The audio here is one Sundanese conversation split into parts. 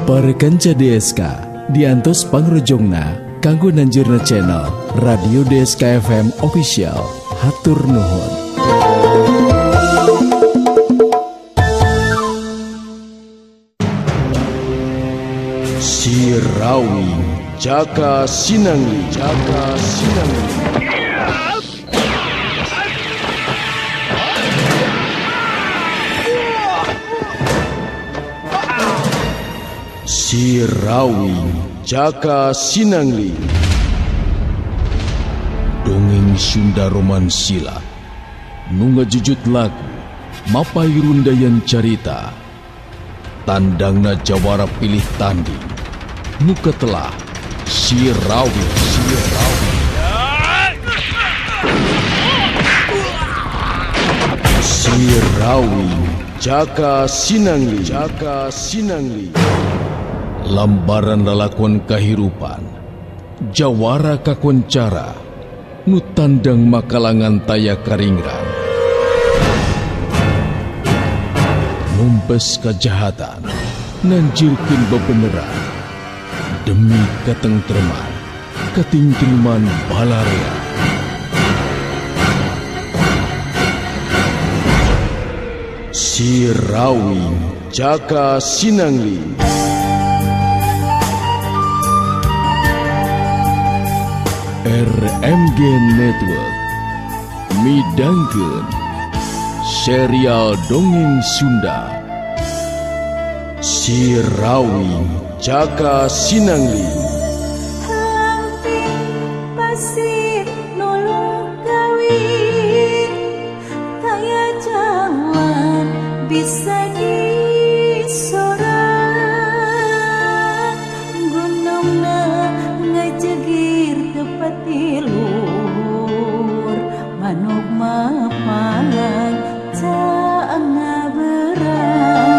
Para kanca DSK diantos pangrojongna kanggo nanjurna channel Radio DSK FM Official. Hatur nuhun. Sirawi Jaka Sinangli, Jaka Sinangli. Sirawi Jaka Sinangli. Dongeng Sunda Romansila nu ngajujut lagu mapai rundayan carita tandangna jawara pilih tanding nu ketelah Sirawi Sirawi Jaka Sinangli, Jaka Sinangli. Lambaran lalakuan kahirupan jawara kakoncara nu tandang makalangan taya karingran numpes kejahatan nanjirkeun bebeneran demi katengtreman katingkilman balarea. Sirawi Jaka Sinangli. RMG Network midangkeun serial dongeng Sunda Sirawi Jaka Sinangli. Pasir nulung kawin kaya jawan bisa disorang gunungna ngajegir tepati luhur manuk mapalang caang ngaberang.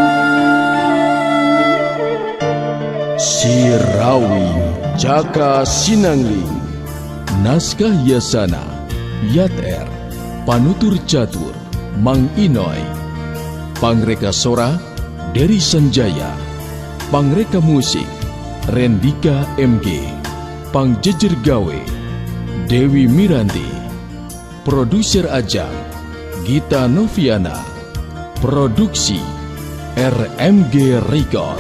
Sirawi Jaka Sinangli. Naskah Yasana Yat-Er, panutur catur Mang Inoy, pangreka sora Dery Sanjaya, pangreka musik Rendika MG, pangjejer gawe Dewi Miranti, produser ajang Gita Noviana, produksi RMG Record.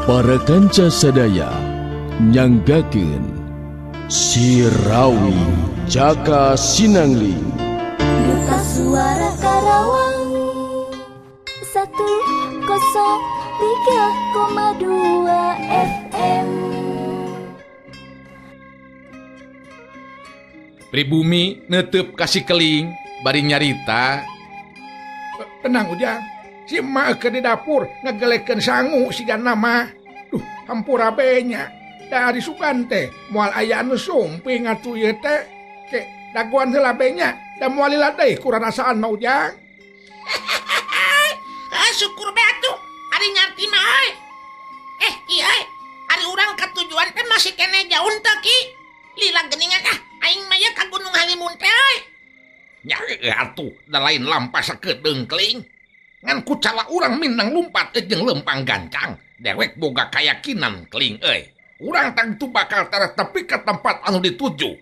Para kanca sadaya nyanggakeun Sirawi Jaka Sinangli. Duta Suara Karawang 103,2 FM. Pribumi netep kasih keling bari nyarita. Tenang Ujang, si emak ke di dapur ngegelekeun sangu si nama. Duh, hampura benya. Dari sukan teh moal aya anu sumpi ngatu ieu teh ke daguan heula benya da moal lila deui kurang rasaan mah Ujang. Syukur be atuh ari ngarti mah euy. Iya ari urang ka tujuan teh masih kene jauh teh ki. Lila geuningan aing mah ye ka Gunung Halimun teh euy. Nya atuh da lain lampasakeun deungkling. Ngan kucala urang mindang lumpat jeung lempang gancang. Dewek boga kayakinan keling euy. Urang tang itu bakal tepi ke tempat anu dituju.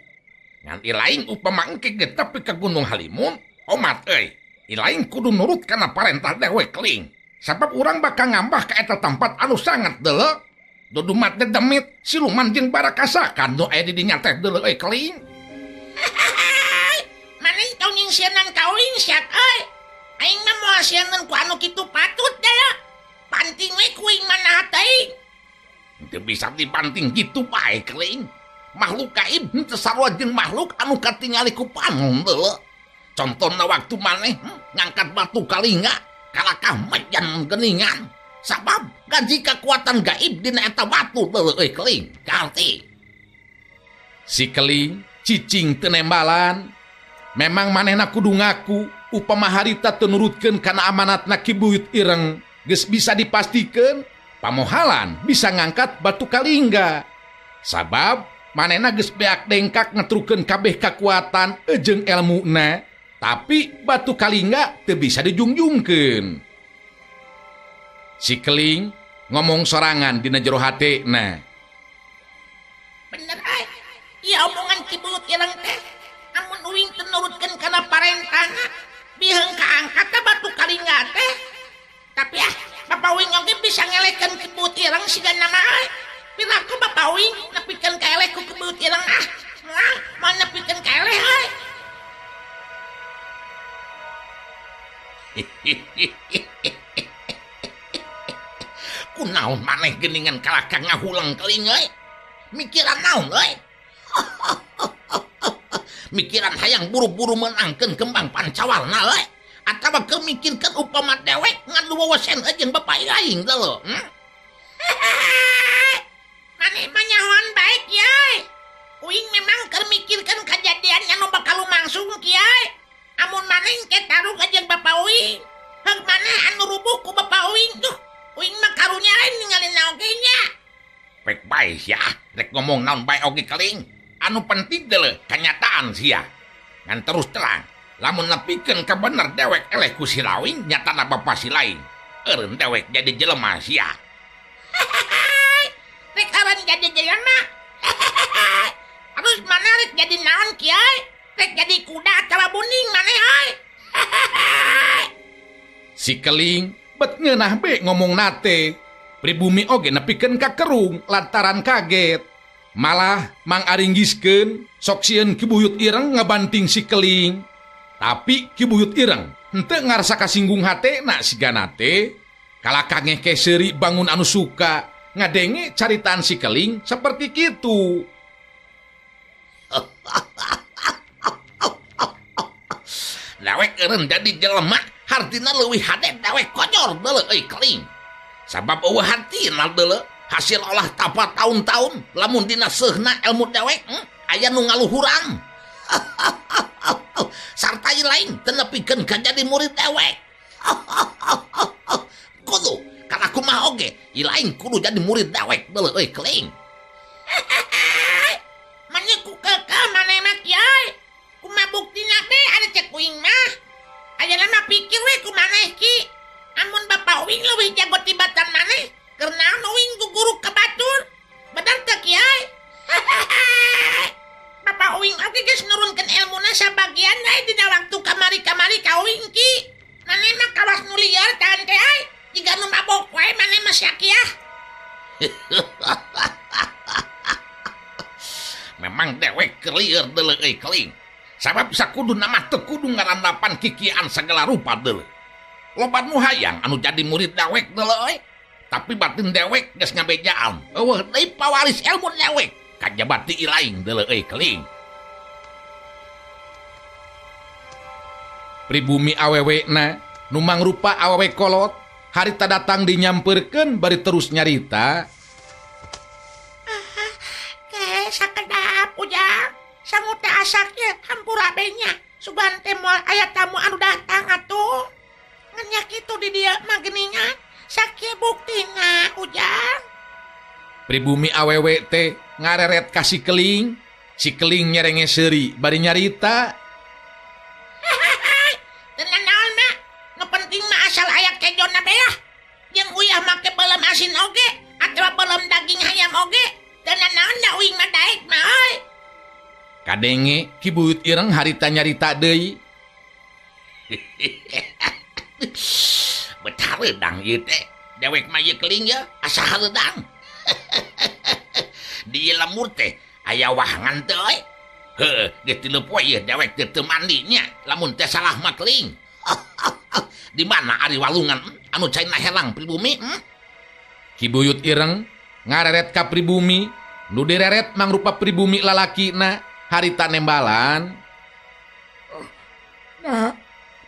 Ngan ilaing upama engke ge tepi ke Gunung Halimun, omat euy. Ilaing kudu nurut kana parentah dewek keling. Sabab urang bakal ngambah ka eta tempat anu sangat deuleu. Dudu mat dedemit siluman jeung barakasakan nu aya di dinya teh deuleu euy keling. sianan kawin siat euy. Aing mah moal sianan ku anu kitu patut daya. Panting we ku ing manahat teuing. Teu bisa dipanting gitu bae keling. Makhluk gaib teu sarua jeung makhluk anu katingali ku panon deuleu. Contona waktu maneh ngangkat batu Kalinga kalakah majan geningan. Sabab gaji kekuatan gaib dina eta batu deuleu euy keling. Galti. Si Keling cicing teu nembalan. Memang manehna kudu ngaku upama harita teu nurutkeun kana amanatna Ki Buyut Ireng geus bisa dipastikeun pamohalan bisa ngangkat batu Kalingga. Sabab manehna geus beak dengkak ngetrukeun kabeh kakuatan jeung elmuna, tapi batu Kalingga teu bisa dijungjungkeun. Si Keling ngomong sorangan dina jero hatena. Bener ay. Ieu omongan Ki Buyut Ireng teh amun uing teu nurutkeun kana parentahna biheung kaangkat ka batu Kalingga teh. Tapi Bapak Uing oge bisa ngelekeun Ki Buyut Ireng sigana mah ay. Piraku Bapak Uing nepikeun ka eleh ku Ki Buyut Ireng moal nepikeun ka eleh ay. Kunaon maneh geningan kalakah ngahulang keling euy? Mikiran naon euy? Mikiran hayang buru-buru menangkeun kembang pancawalna euy? Atawa kemikirkeun upama dewek ngadu wawasen jeung bapak aing deuleu. Maneh mah nyahoan baik yai. Uing memang keur mikirkeun kajadian anu bakal lumangsung kiai. Amun maneh ke taruh jeung bapak Uing. Heug maneh anu rubuh ku bapak Uing tuh. Uing mah karunya lain ninggalin oge nya. Pek bae sia, rek ngomong naon bae oge keling. Anu penting deuleu kanyataan sia. Ngan terus terang, lamun nepikeun ka bener dewek eleh ku si Lawing nyatana bapa si lain. Eureun dewek jadi jelema sia. Rek aran jadi jelema. Terus mana rek jadi naon kiai? Rek jadi kuda atawa buning maneh ay. Si Keling bet ngeunah be ngomong nate. Pribumi oge nepikeun ka kerung lantaran kaget. Malah Mang Aringgiskeun sok sieun Ki Buyut Ireng ngabanting si Keling. Tapi Ki Buyut Ireng henteu ngarasa kasinggung hatena sigana teh. Kalakah ngeke seuri bangun anu suka ngadenge caritaan si Keling seperti kitu. Dewek eureun jadi jelema hartina leuwih hade dewek konyor deuleu euy keling. Sabab eueuh hartina deuleu hasil olah tapa tahun-tahun lamun dina seunna ilmu dewek aya nu ngaluhuran. Sarta lain teu nepikeun ka jadi murid dewek. Kudu kana kumaha oge lain kudu jadi murid dewek deuleu euy keling. Manya ku kekeh maneh mah kiai. Kumaha buktina teh ada cek uing mah. Ayeuna mah pikir we ku maneh ki. Amun bapak uing leuwih jago tibatan maneh. Karena uing guguruk ke batur. Bener teh kiai. Bapak uing oge geus nurunkeun elmuna sabagian we dina waktu kamari-kamari ka uing ki. Maneh mah kawas nu lieur tahan teh ay. Jiga nu mabok wae maneh mah sakiah. Memang dewek lieur deuleu euy keling. Sabab sakuduna mah teu kudu ngarandapan kikian sagala rupa deuleu. Loba nu hayang anu jadi murid dewek deuleu euy. Tapi batin dewek geus ngabejaan. Eueuh deui pawaris ilmu dewek. Kajaba ti ilaing deuleu euy keling. Pribumi awewena nu mangrupa awewe kolot harita datang dinyamperkeun bari terus nyarita. Sakedap ujang sangut teh asaknya hampura benya sugan teh moal aya tamu anu datang atuh ngan nya kitu di dieu mah geuningan sakieu buktina ujang. Pribumi awewe teh ngareret ka si Keling. Si Keling nyerenge seuri bari nyarita. Tenan naon mah nu penting mah asal aya kejonna beah jeung uyah make beuleum asin oge atawa beuleum daging hayam oge. Tenan naon da uing mah daek mah euy. Kadenge Ki Buyut Ireng harita nyarita deui. Betah reudang ieu teh. Dewek mah ieu keling ya asa hareudang. Di lemur teh aya wahangan teh euy. Dia tilu poe ya dewek teu mandinya lamun teh salah mah keling. Di mana ari walungan anu caina helang pribumi? Ki Buyut Ireng ngareret ka pribumi, nu direret mangrupa pribumi lalakina harita nembalan. Nah,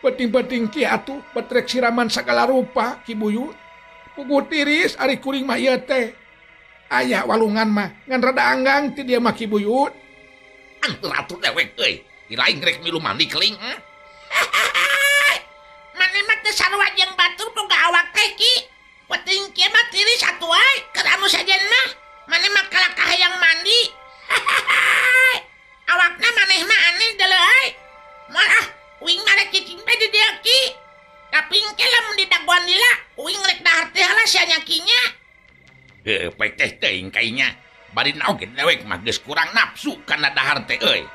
penting-penting ki atuh betrek siraman segala rupa Ki Buyut. Pugu tiris ari kuring mah ieu teh. Aya walungan mah ngan rada anggang ti dia mah Ki Buyut. Antur atuh dewek euy. Ilaing rek milu mandi keling. Mane mah teu sarua jeung batur boga awak teh Ki. Penting kieu mah tiris atuh ai, keur anu sajen mah. Mane mah kalakah hayang mandi. Awakna maneh mah aneh deuleu ai. Malah uing marek cicing bae di dieu Ki. Tapi engke lamun di daguan lila, uing rek dahar teh heula sia nyakinya. Baik teh teuing kainya. Bari naoge dewek mah geus kurang nafsu kana dahar teh euy.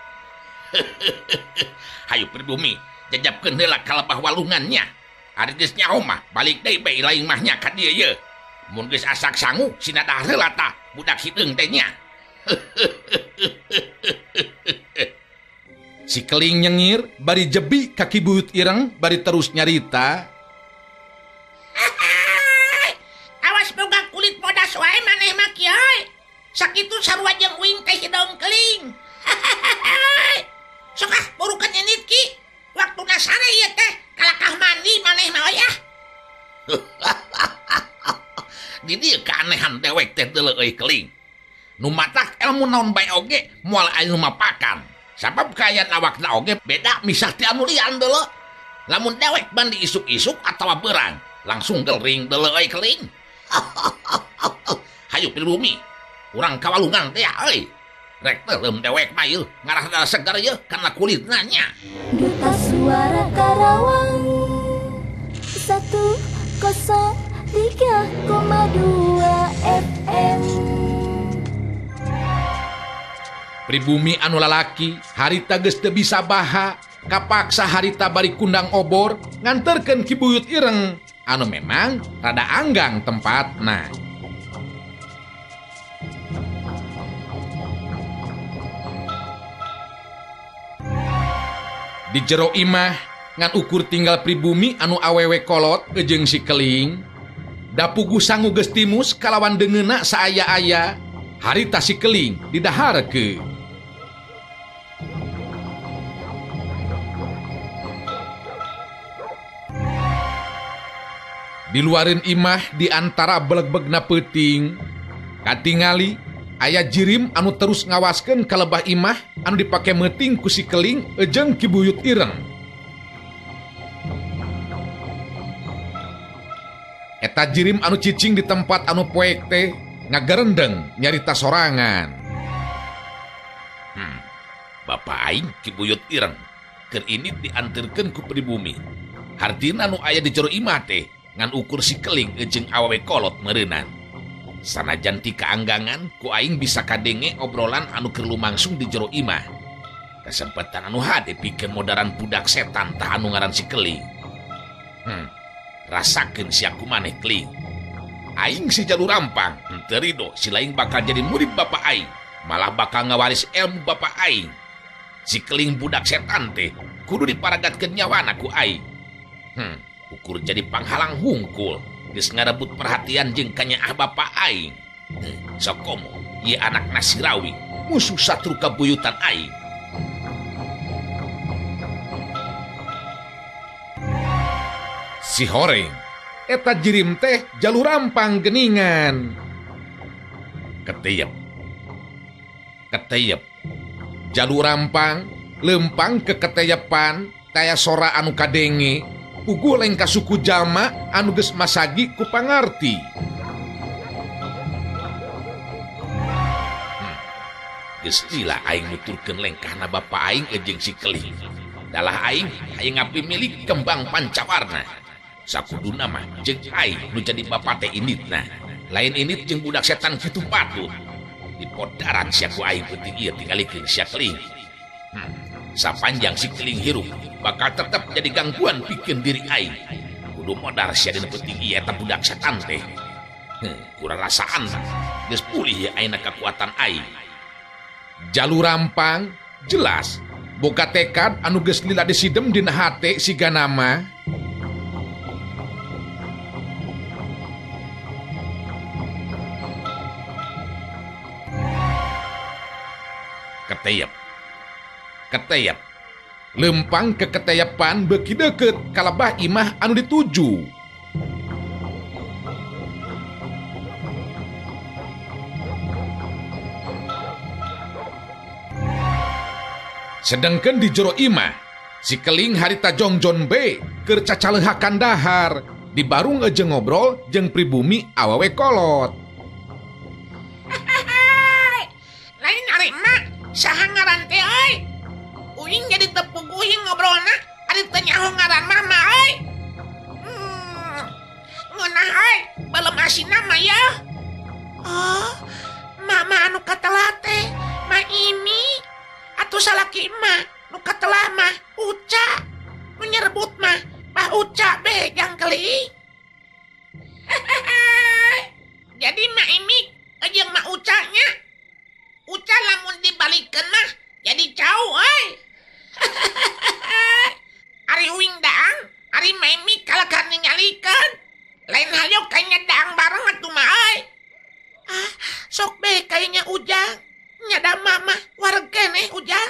Hayu pribumi, jajabkeun heula kalebah walungannya. Ari geus nyaho mah balik deui bae laing mah nya ka dieu ye. Mun geus asak sangu sina dahar heula tah budak hideung teh nya. Si Keling nyengir bari jebi ka Ki Buyut Ireng bari terus nyarita. Awas boga kulit podas wae maneh mah kieu. Sakitu sarua jeung uing teh hideung keling. Sok ah burukan nyinit Ki. Waktuna sare ieu teh kalakah mandi maneh mah ya. Di dieu keanehan dewek teh deuleu euy keling. Nu matak ilmu naon bae oge moal aya nu mapakan. Sabab kaayaan awakna oge beda misah ti anu lian deuleu. Lamun dewek mandi isuk-isuk atawa beurang, langsung gering deuleu euy keling. Hayu pribumi, urang kawalungan teh euy. Rek teuleum dewek mah ieu ngarah segar ieu kana kulitna nya. Duta Suara Karawang 103,2 FM. Pribumi anu lalaki harita geus teu bisa baha, kapaksa harita bari kundang obor nganterkeun Ki Buyut Ireng anu memang rada anggang tempatna. Di jero imah ngan ukur tinggal pribumi anu awewe kolot jeung si Keling. Da puguh sangu geus timus kalawan deungeuna saaya-aya harita si Keling didaharkeun. Di luarin imah di antara beleg-begna peuting katingali aya jirim anu terus ngawaskeun kalebah imah anu dipake meuting ku si Keling jeung Ki Buyut Ireng. Eta jirim anu cicing di tempat anu poek teh ngagarendeng nyarita sorangan. Bapak aing Ki Buyut Ireng keur ini dianterkeun ku pribumi. Hartina anu aya di jero imah teh ngan ukur si Keling jeung awewe kolot meureunnan. Sanajan ti kaanggangan ku aing bisa kadenge obrolan anu keur lumangsung di jero imah. Kesempatan anu hade pikeun modaran budak setan tah anu ngaran si Keling. Rasakeun sia kumaneh Keling. Aing si Jalur Rampang henteu ridho si laing bakal jadi murid bapak aing, malah bakal ngawaris ilmu bapak aing. Si Keling budak setan teh kudu diparagatkeun nyawana ku aing. Ukur jadi panghalang hungkul geus ngarebut perhatian jeung kanyaah bapak aing. Sokomo ieu anak Nasirawi musuh satru kabuyutan aing. Si Horeng eta jirim teh Jalur Rampang geuningan. Keteyep Jalur Rampang lempang ke keteyepan taya sora anu kadenge puguh leng ka suku jalma anu geus masagi ku pangarti. Geus lila aing nuturkeun lengkahna bapak aing jeung si Keling. Dalah aing hayang ngapimilik kembang pancawarna. Sakuduna mah jeung aing nu jadi bapak teh inditna. Lain indit jeung budak setan kitu patut. Di podaran sia ku aing penting ieu tingalikeun sia Keling. Sapanjang si Keling hirup bakal tetap jadi gangguan pikeun diri aing. Kudu modar sia dina penting ieu eta budak setan teh. Kurang rasaan geus pulih ya ayeuna kekuatan aing. Jalur Rampang jelas boga tekad anu geus lila disidem dina hate si ganama. Keteyap lempang ke keteyapan beki deket kalabah imah anu dituju. Sedangkan di jero imah si Keling harita jongjon be keur cacalehakan dahar di barung ejeng ngobrol jeung pribumi awewe kolot. Lain ari mak saha ngaran teh euy. Uing jadi tepung uing ngobrolna ari teu nyaho ngaran mama euy. Ngeunah euy balem asina mah ya. Oh, mama anu katelah teh Ma Imi. Atuh salaki mah nu katelah mah Uca. Nu nyerebut mah Bah Uca be jangkeli. Jadi Ma Imi jeung Ma Uca nya. Uca lamun dibalikeun mah jadi jauh euy. Ari uing daang, ari Ma Imi kalakan ningalikeun. Lain hayok kayaknya daang bareng atuh mah euy. Sok be kayaknya Ujang. Nyada mama wareg keneh Ujang.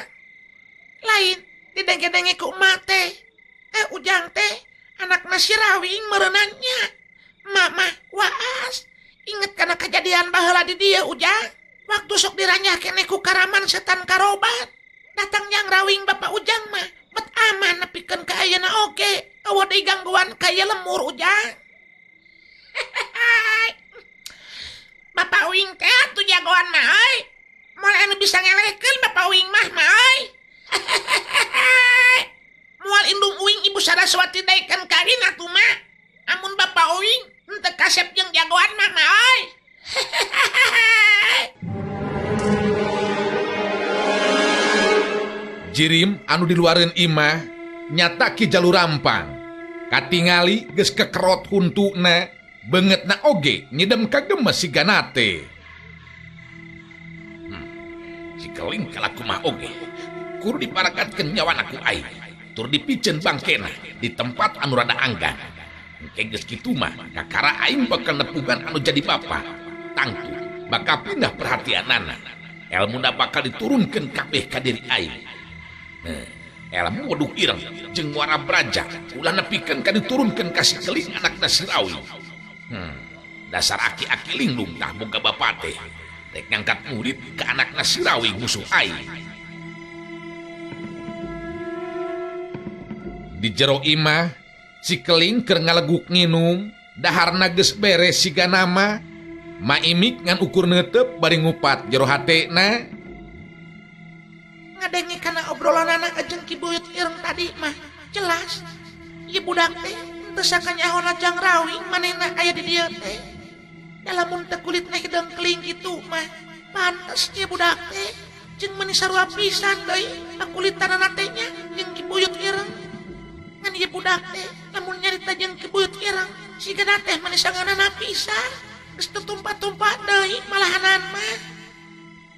Lain didenge-denge ku emak teh. Ujang teh anakna si Rawing meureunannya. Mama waas. Inget kana kejadian baheula di dieu Ujang. Waktu sok diranyah keneh ku karaman setan karoban. Datang yang Rawing Bapak Ujang mah bet aman nepikeun ka ayeuna oge. Eueuh deui gangguan ka ieu lemur Ujang. Bapak Uing teh atuh jagoan mah euy. Moal anu bisa ngelehkeun Bapak Uing mah euy. Moal indung Uing Ibu Saraswati daekeun kawin atuh mah. Amun Bapak Uing henteu kasep jeung jagoan mah euy. Jirim anu di luareun imah nyata ki jalur rampang. Katingali geus kekerot huntuna, beungeutna oge nyidem ka gemes si ganate. Si Keling kalaku mah oge kudu diparakatkeun nyawana ku aing tur dipiceun bangkena di tempat anu rada anggan. Engke geus kitu mah kakara aing bakal nepungan anu jadi bapa. Tangtu bakal pindah perhatianana. Elmuna bakal diturunkeun kabeh ka diri aing. Elmu waduk ireng jeung wara braja ulah nepikeun ka diturunkeun ka si Keling anakna si Rawing. Dasar aki-aki linglung tah boga bapa teh. Rek ngangkat murid ke anakna si Rawing musuh aing. Di jero imah si Keling keur ngaleguk nginum, daharna geus beres siga nama. Ma Imik ngan ukur neuteup bari ngupat jero hatena. Ngadenge kana obrolan anak jeung Ki Buyut ireng tadi mah jelas. Ieu budak teh teu sakanyahona Jang Rawing manehna aya di dieu teh. Dalamun teh kulitna hidung keling kitu mah pantes ieu budak teh jeung meuni sarua pisan deui pakulitanana teh nya jeung Ki Buyut ireng. Ngan ieu budak teh lamun nyarita jeung Ki Buyut ireng sigana teh meuni sanganana pisan. Geus tutumpa-tumpa deui malahanan mah.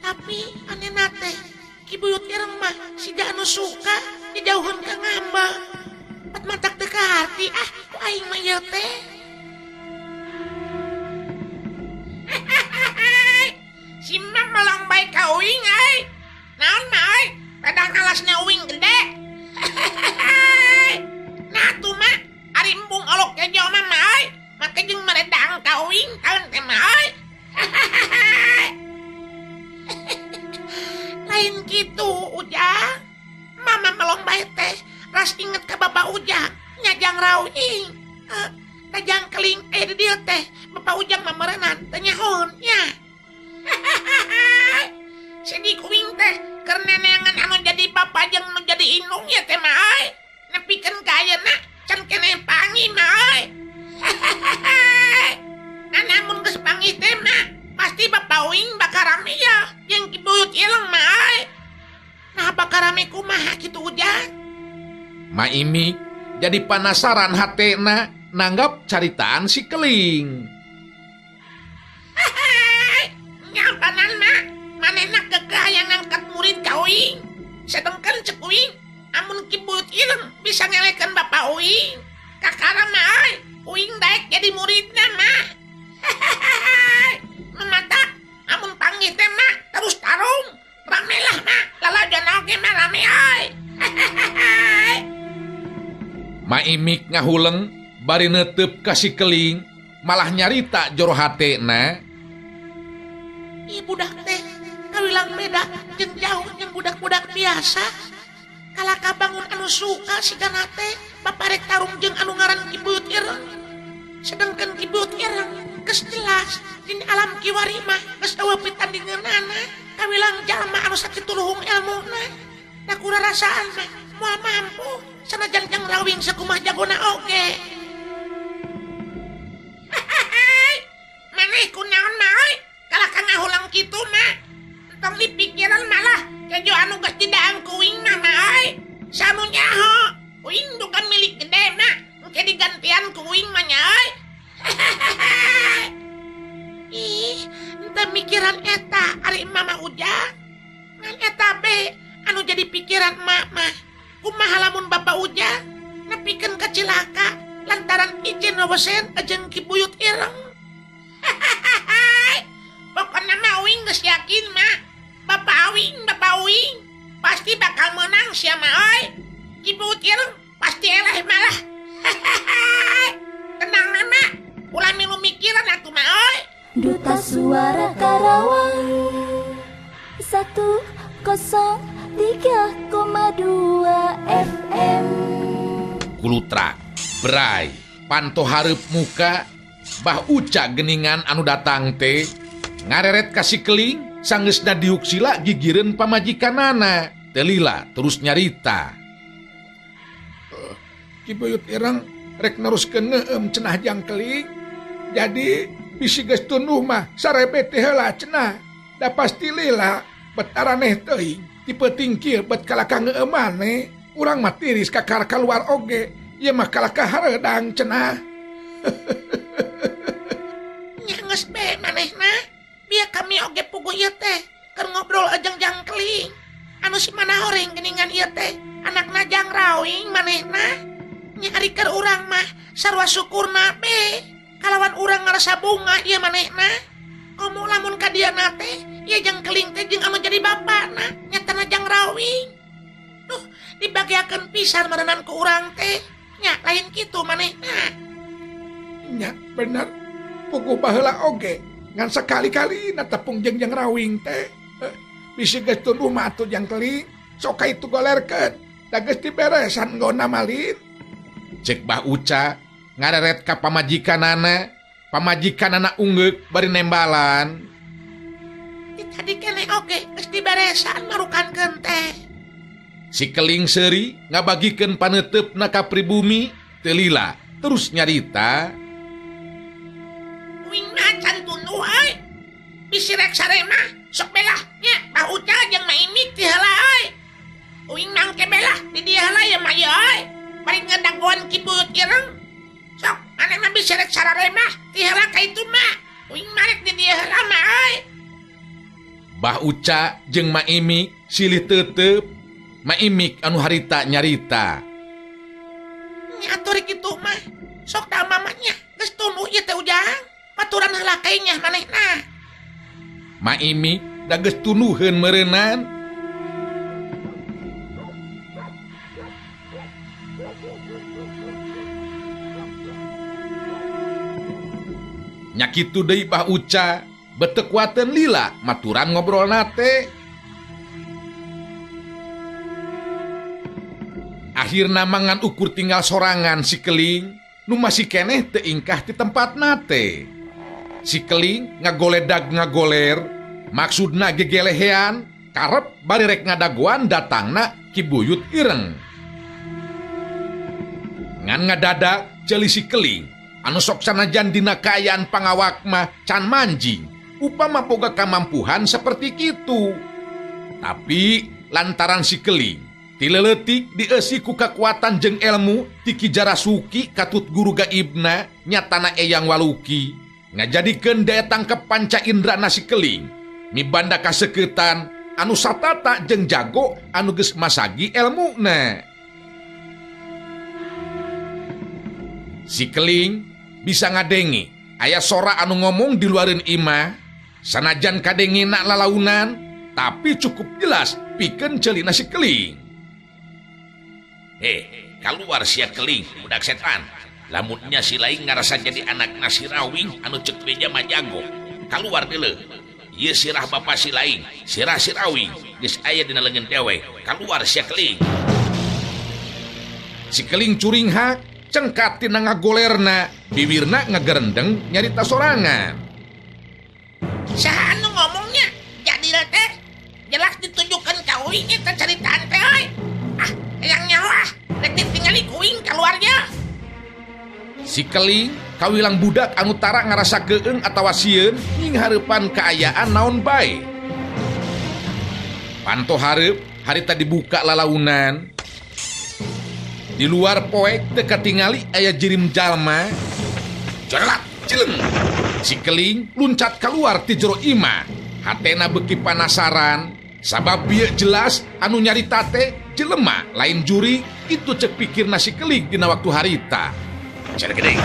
Tapi anehna teh Ki Buyut ireng mah siga anu suka dijauheun ka ngambah. Pat matak teu kaharti ku aing mah ieu teh. Si Mak melong bae ka Uing euy. Naon mah euy? Pedang alasna Uing gede. Nah tuh mah ari embung olok kejo mah euy. Make jeung meredang ka Uing taun teh mah euy. Lain kitu Ujang. Mama melong bae teh ras inget ka Bapak Ujang nya Jang Rawing. Jang Keling di dieu teh Bapak Ujang mah meureunnan teu nyahoon nya. Sedih Uing teh keur neneangan anu jadi bapa jeung nu jadi indung ya teh mah euy. Nepikeun ka ayeuna can keneh pangi mah euy. Nah namun geus pangi teh mah pasti Bapak Uing bakal rame ya jeung Ki Buyut ireng mah euy. Nah bakal rame kumaha kitu Ujang? Ma Imik jadi penasaran hatena nanggap caritaan si Keling. Nyampanan mah manehna kekeh hayang ngangkat murid ka Uing. sedangkan cek uing amun kibut ireng bisa ngelekan bapak uing kakara mah uing daek jadi muridna mah. Mata amun panggih teh mah terus tarung ramelah mah lalajan oge mah rame ay. Maimik ngahuleng bari netep kasih keling malah nyarita joro hatena. Budak teh kawilang beda jeung jauh jeung budak-budak biasa. Kalaka bangun anu suka sigana teh baparek tarung jeung anu ngaran Kibuyut Ireng. Sedangkan Kibuyut Ireng geus jelas di alam kiwari mah geus eueuh pitandingeunana kawilang jalma anu sakitu luhung elmuna. Da kurarasaan mah moal mampu sanajan jang rawing sakumah jagona oge. Maneh kunaon mah euy? Kalaka ngahulang kitu mah. Tong dipikiran malah kejo anu geus didaang ku uing mah euy. Sanu nyaho? Uing dukan milik gede mah, engke digantian ku uing mah nya euy. Ih, ente mikiran eta ari mama ujang. Ngan eta be anu jadi pikiran emak mah. Kumaha lamun bapak ujang nepikeun ka cilaka lantaran ijen wesen jeung Kibuyut Ireng. Pokoknya mah uing geus yakin mah bapak uing pasti bakal menang sia mah euy. Kibuyut Ireng pasti eleh malah. Tenang mah, ulah milu mikiran atuh mah euy. Duta Suara Karawang 103,2 FM. Kulutra Bray panto hareup muka bah uca geningan anu datang teh ngareret kasih keling sanggeusna diuk sila gigireun pamajikanana. Telila terus nyarita. Kibuyut Ireng rek neruskeun ngeueum cenah jangkeling. Jadi bisi geus tunduh mah sarebe teh heula cenah. Da pasti lila bet araneh teuing tipeuting kieu bet kalaka ngeueum maneh. Urang mah tiris kakar kaluar oge. Ieu mah kalaka hareudang cenah. Nya geus be manehna. Biar kami oge puguh ieu teh keur ngobrol jeung jangkeling. Anu si mana horeng geningan ieu teh anakna jang rawing manehna. Nyari keur urang mah sarua syukurna be. Kalawan urang ngarasa bunga ieu manehna. Komo lamun ka diana teh ieu jangkeling teh jeung anu jadi bapana nyatana jang rawing. Duh, dibagiakeun pisan merenan ku urang teh. Nya lain kitu manehna. Nya bener puguh baheula oge. Ngan sekali-kali natepung jeung jang rawing teh. Bisi geus tunduh mah atuh jangkeling. Sok ka itu golerkeun. Da geus diberesan nggona malin. Cek bah uca ngareret ka pamajikanana. Pamajikanana ungeuk bari nembalan. Tadi kene oge geus diberesan marukankeun teh. Si keling seuri ngabagikeun paneutepna ka pribumi. Telila terus nyarita. Uing mah can tunduh euy. Bisi rek sarema sok belah nya bah uca jeung maimik ti heula euy. Uing mangke belah di dieu heula ya mah euy. Bari ngadagoan Kibuyut Ireng. Sok maneh mah bisi rek sararema ti heula ka itu mah. Uing mah rek di dieu heula mah euy. Bah uca jeung maimik silih teuteup. Maimik anu harita nyarita. Nya atuh rek kitu mah. Sok da mamanya geus tunduh ieu teh ujang. Baturan heula ka nya manehna. Maimik da geus tunduheun meureunnan. Nya kitu deui bah uca beteu kuateun lila maturan ngobrolna teh. Akhirna mangan ukur tinggal sorangan si keling nu masih keneh teu ingkah ti tempatna teh. Si keling ngagoledag-ngagoler maksudna gegelehean karep bari rek ngadagoan datangna Kibuyut Ireng. Ngan ngadadak ceuli si keling anu sok sanajan dina kaayaan pangawak mah can manjing upama boga kamampuhan seperti kitu. Tapi lantaran si keling ti leuletik dieusi ku kakuatan jeung elmu ti Ki Jarasuki katut guru gaibna nyatana Eyang Waluki ngajadikeun daya tangkep panca indrana si keling mibanda kaseuketan anu satata jeung jago anu geus masagi elmuna. Si Keling bisa ngadengi aya sora anu ngomong di luareun imah, sanajan kadengina lalaunan tapi cukup jelas pikeun ceulina si Keling. Keluar sia Keling, budak setan. Lamunnya si lain ngarasa jadi anak nasi rawing anu cek beja majago. Keluar deuleu. Ieu sirah bapa si lain, sirah si rawing geus aya dina leungeun dewe. Keluar sia Keling. Si Keling curing hak cengkat tina ngagolerna, bibirna ngagerendeng nyarita sorangan. Saha anu ngomongnya? Jadi teh jelas ditujukan ka uing eta caritaan teh euy. Yang nyawa rek ditingali uing keluarnya. Si Keling kawilang budak anu tara ngarasa keung atawa sieun nying hareupan kaayaan naon bae. Panto hareup harita dibuka lalaunan. Di luar poek teu katingali aya jirim jalma. Jorelat cileng. Si Keling luncat keluar ti jero imah. Hatena beuki panasaran sabab bieu jelas anu nyarita teh jelema lain juri itu cek pikirna si Keling dina waktu harita. Cara gede.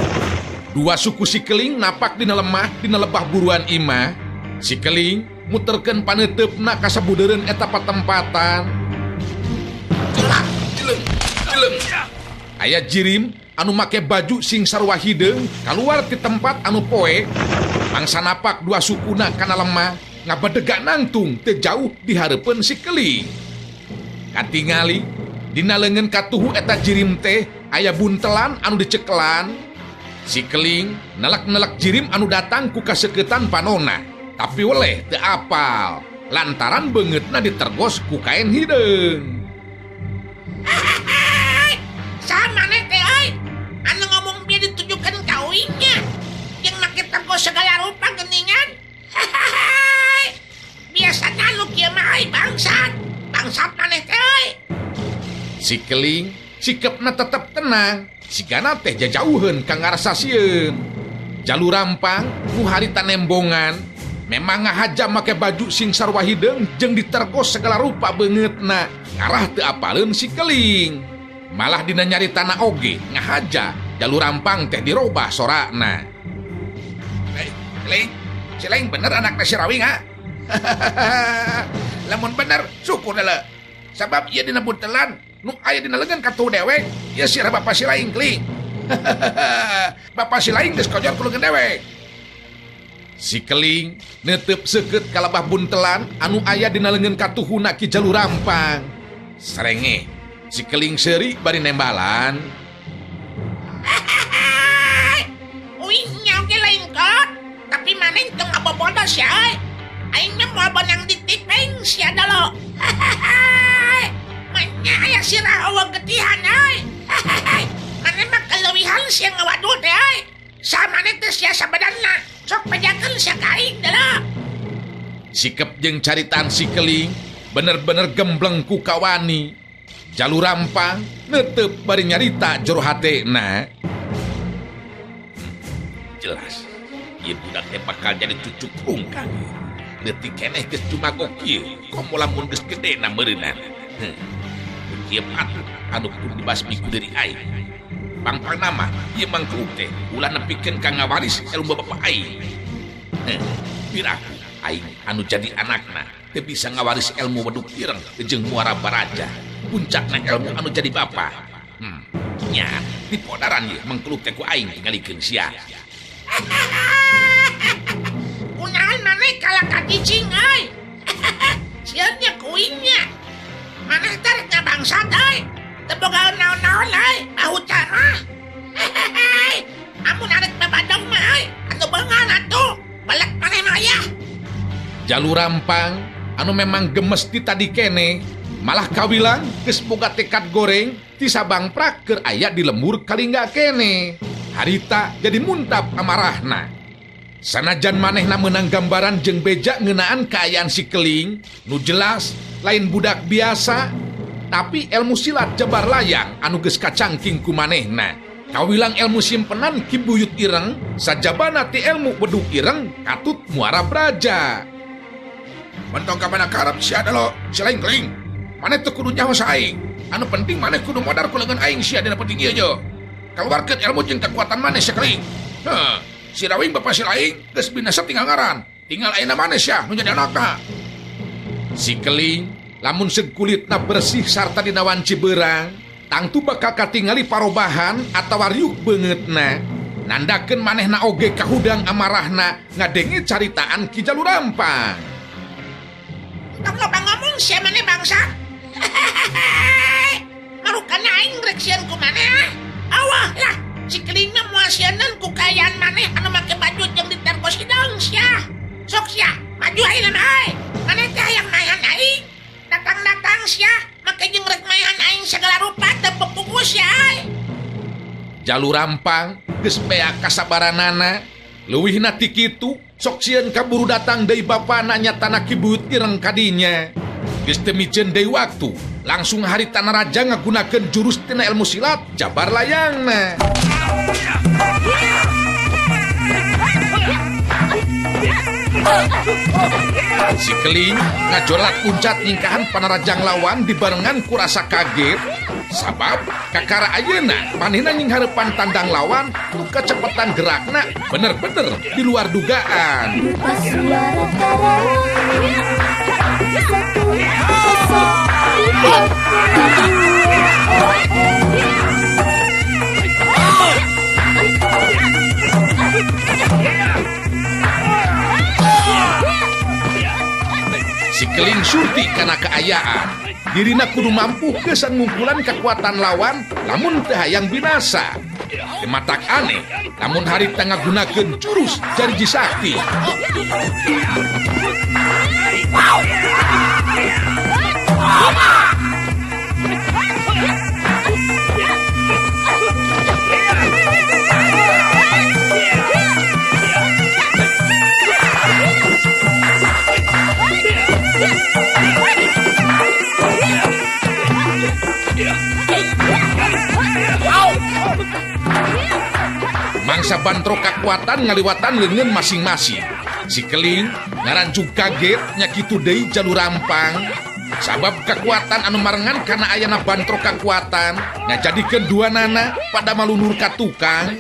Dua suku si Keling napak dina lemah dina lebah buruan imah. Si Keling muterkeun paneuteup-na ka sabudeureun eta patempatan. Jorelat cileng. Aya jirim anu make baju sing sarua hideung kaluar ti tempat anu poe. Mangsa napak dua sukuna kana lemah ngabedega nangtung teu jauh di hareupeun si Keling. Katingali dina leungeun katuhu eta jirim teh aya buntelan anu dicekelan. Si Keling nelek-nelek jirim anu datang ku kaseuketan panona, tapi weleh teu apal lantaran beungeutna ditergos ku kaen hideung. Sama nih teh euy. Anu ngomong dia ditujukan ka uingnya. Yang make tergos segala rupa geuningan. Biasana lu kieu mah bangsat. Bangsat maneh teh euy. Si Keling sikepna tetep tenang, sigana teh jajauheun ka ngarasa sieun. Jalur rampang nu harita nembongan memang ngahaja make baju sing sarua hideung jeung ditergos segala rupa beungeutna. Ngarah teu apaleun si Keling. Malah dina nyaritana oge ngahaja jalur rampang teh dirobah sorana. Keling, si lain bener anak nasi rawing ha? Lamun bener syukur heula. Sabab ieu dina buntelan nu aya dina leungeun katuh dewek, ieu sirah bapa si lain Keling. Bapa si lain geus kojor ku leungeun dewek. Si Keling neuteub seukeut ka lebah buntelan anu aya dina leungeun katuhuna ki jalur rampang. Serenge si Keling seuri bari nembalan. Uing nyaw ge lain kot, tapi maneh teu ngabobodos ya euy. Aing mah moal bonang ditipeng sia da lo. Manya aya sirah eueuh getihan euy. Maneh mah keleuwihan sia ngawadul teh euy. Sa maneh teh sia sabadanna, sok pajakeun sia ka aing da lo. Sikep jeung caritaan si Keling bener-bener gembleng ku kawani. Jalur rampang neuteub bari nyarita jero hatena. Jelas, ieu budak teh bakal jadi cucuk ungkang. Leutik keneh geus jumago kieu, komo lamun geus gedena meureunan. Ieu patut anu kudu dibasmi ku deuri aing. Pangpangna mah ieu mangkluk teh ulah nepikeun ka ngawaris ilmu bapa aing. Piraku aing anu jadi anakna teu bisa ngawaris ilmu weduk ireng jeung muara baraja. Puncakna ilmu anu jadi bapa. Nya, di podaran ieu mangkluk teh ku aing tingalikeun sia. Kunaon maneh kalak ka cicing euy. Sieunnya kuingnya. Maneh teh rek ngabangsat euy. Teu boga naon-naon euy, bahucan mah. Amun arek babadong mah euy, anu beungan atuh. Balek maneh mah aya. Jalur rampang anu memang gemes ti tadi kene malah kawilang geus boga tekad goreng ti sabangprak keur aya di lembur kalingga kene. Harita jadi muntap amarahna. Sanajan manehna meunang gambaran jeung beja ngeunaan kaayaan si Keling nu jelas lain budak biasa, tapi ilmu silat jebar layang anu geus kacangking ku manehna. Kawilang ilmu simpenan ki buyut ireng, sajabana ti ilmu bedug ireng katut muara braja. Mentong ka mana karep sia lo, si lain keling. Mana teu kudu nyaho saing. Anu penting mana kudu modar ku leungeun aing sia dina penting ieu jo. Kaluarkeun ilmu jeung kekuatan mana sia keling. Heuh, si Rawing bapak si lain geus binasa tinggal ngaran. Tinggal ayeuna mana sia nu jadi anakna. Si keling lamun segkulitna bersih sarta dina wanci beurang, tangtu bakal katingali parobahan atawa riuk beungeutna. Nandakeun manehna oge kahudang amarahna ngadenge caritaan Ki Jalurampang. Tong loba ngomong sia maneh bangsa. Marukana aing rek sieun ku maneh. Awah lah, si keling mah moal sieunan ku kayaan maneh anu make baju jeung diterkos hidung sia. Sok sia, maju ayeuna mah. Maneh teh hayang maehan aing. Datang-datang sia, make jeung rek maehan aing segala rupa teu pupugu sia. Jalurampang geus bea kasabaranana, leuwihna ti kitu sok sieun kaburu datang deui bapana nyatana Ki Buyut Ireng kadinya. Geus teu mijeun deui waktu, langsung haritana raja ngagunakeun jurus tina ilmu silat jabar layangna. Si keling ngajolat puncat nyingkahan panarajang lawan dibarengan ku rasa kaget. Sabab kakara ayeuna manehna nying hareupan tandang lawan ku kecepatan gerakna bener-bener di luar dugaan. Duta Suara Karawang 103,4 Si keling surti kana keayaan. Dirina kudu mampu kesan ngungkulan kekuatan lawan lamun teu hayang binasa. Matak aneh lamun harita ngagunakeun jurus Janji Sakti. Mangsa bantro kekuatan ngaliwatan leungeun masing-masing. Si keling ngaranjung kaget nya kitu deui Jalurampang. Sabab kekuatan anu marengan kana ayana bantro kekuatan ngajadikeun duanana pada malunur ka tukang.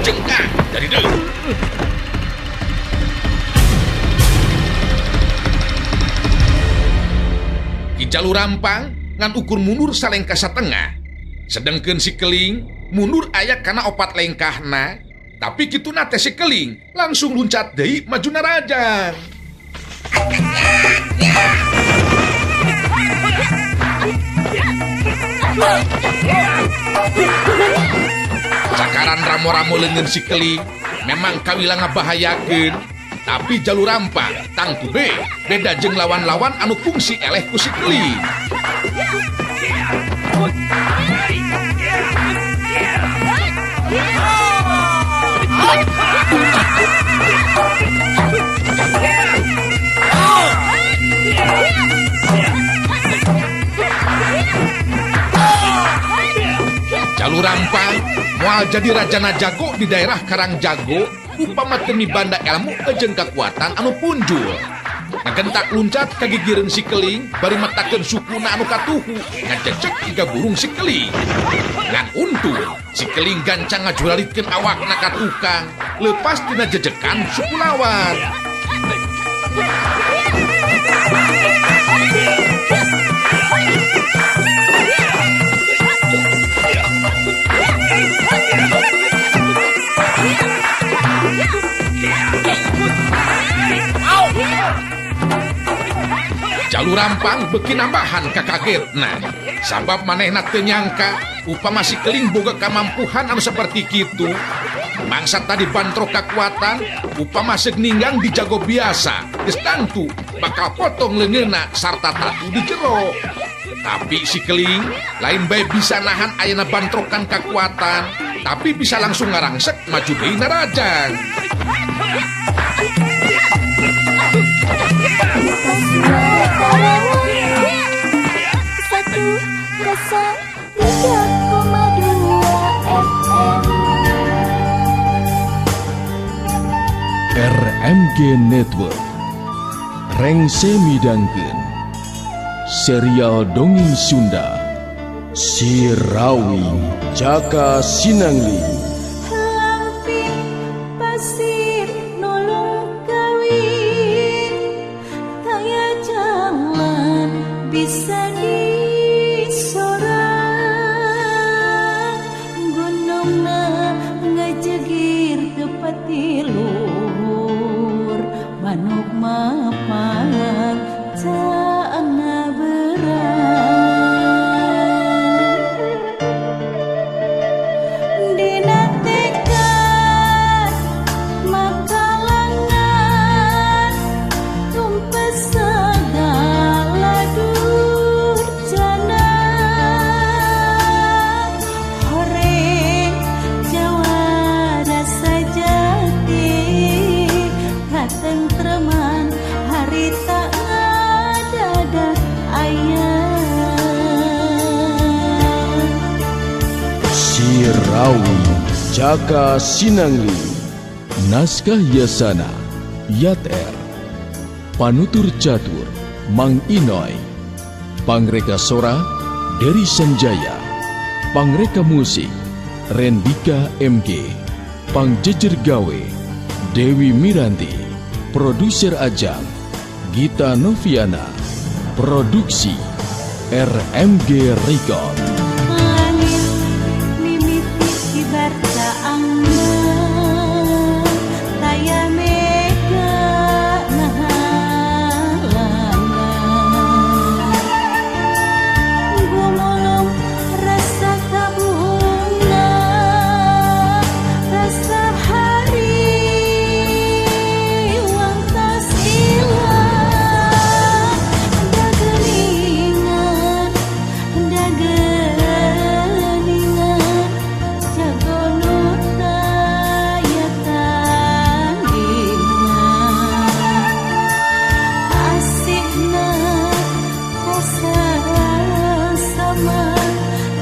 Cengkak dari deui. Ki Jalurampang ngan ukur mundur salengka satengah. Sedengkeun si keling mundur aya kana opat lengkahna, tapi kitu nate si keling langsung luncat deui majuna rajang. Cakaran ramo-ramo leungeun si keling memang kawila ngabahayakeun, tapi Jalurampang tangtu beda jeung lawan-lawan anu fungsi eleh ku si keling. Jalurampang moal jadi rajana jago di daerah Karangjago upama teu mibanda ilmu jeung kekuatan anu punjul. Ngagentak luncat kagigireun si keling bari matakeun sukuna anu katuhu ngajejek tiga burung si keling. Ngan untung si keling gancang ngajuralitkeun awakna ka tukang leupas tina jejekan suku lawan. Jalurampang beuki nambahan kakagetna. Sabab manehna teu nyangka upama si keling boga kamampuhan anu saperti kitu. Mangsa tadi bantro kekuatan upama seug ninggang di jago biasa geus tantu bakal potong leungeunna sarta tatu di jero. Tapi si keling lain bae bisa nahan ayeuna bantrokan kekuatan, tapi bisa langsung ngarangsek maju deui na rajang. FM. RMG Network rengse midangkeun serial dongeng Sunda Si Rawi Jaka Sinangling. Lamping pasir nolong kawin, taya jalan bisa disorang, gunungna ngajegir tepati luhur, manuk mapang caana berang. Dina tekad makalangan, tumpes segala durjana, horeng jawara sajati, katentreman harita ngadadak ayah. Si Rawi Jaka Sinangling. Naskah Yasana Yater. Panutur catur Mang Inoy. Pangreka Sora Dery Sanjaya. Pangreka musik Rendika MG. Pangjejer gawe Dewi Miranti. Produser Ajang Gita Noviana. Produksi RMG Record. Langit mimiti kibar caangna, taya mega nahalangan, gumulung rasa kabunga, rasa hari wangtas ilang, dagelingan jago nuta ya tandingan, asikna kasar sama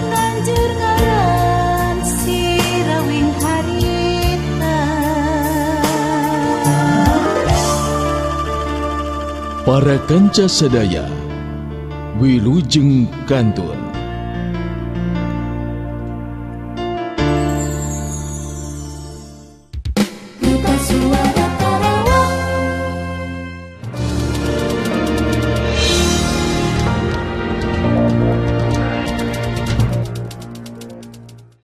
nanjur ngaran si rawing harita. Para kanca sadaya Wilujeng Kantun.